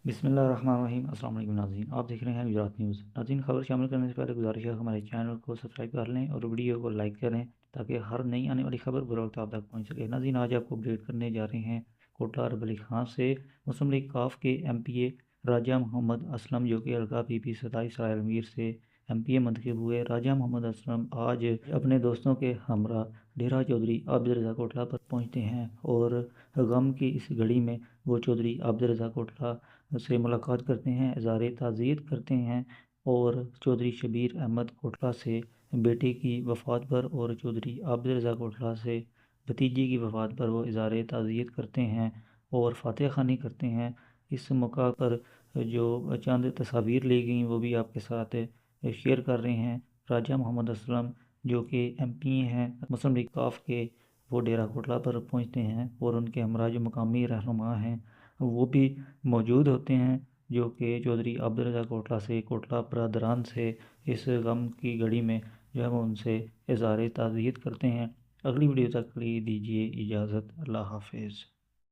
بسم اللہ الرحمن الرحیم۔ السلام علیکم ناظرین، آپ دیکھ رہے ہیں گجرات نیوز۔ ناظرین، خبر شامل کرنے سے پہلے گزارش ہے ہمارے چینل کو سبسکرائب کر لیں اور ویڈیو کو لائک کریں تاکہ ہر نئی آنے والی خبر بر وقت آپ تک پہنچ سکے۔ ناظرین، آج آپ کو اپڈیٹ کرنے جا رہے ہیں کوٹلہ عرب علی خان سے مسلم لیگ کاف کے ایم پی اے راجہ محمد اسلم، جو کہ حلقہ پی پی 27 سرائے امیر سے ایم پی اے منتخب ہوئے۔ راجہ محمد اسلم آج اپنے دوستوں کے ہمراہ ڈیرہ چودھری عابد رضا کوٹلہ پر پہنچتے ہیں اور غم کی اس گھڑی میں وہ چودھری عابد رضا کوٹلہ سے ملاقات کرتے ہیں، اظہار تعزیت کرتے ہیں اور چودھری شبیر احمد کوٹلہ سے بیٹے کی وفات پر اور چودھری عابد رضا کوٹلہ سے بھتیجے کی وفات پر وہ اظہار تعزیت کرتے ہیں اور فاتحہ خوانی کرتے ہیں۔ اس موقع پر جو چند تصاویر لی گئیں وہ بھی آپ کے ساتھ شیئر کر رہے ہیں۔ راجہ محمد اسلم جو کہ ایم پی ہیں مسلم لیگ کاف کے، وہ ڈیرہ کوٹلہ پر پہنچتے ہیں اور ان کے ہمراہ جو مقامی رہنما ہیں وہ بھی موجود ہوتے ہیں، جو کہ چودھری عابد رضا کوٹلہ سے، کوٹلہ برادران سے اس غم کی گھڑی میں جو ہے وہ ان سے اظہار تعزیت کرتے ہیں۔ اگلی ویڈیو تک کے لیے دیجیے اجازت۔ اللہ حافظ۔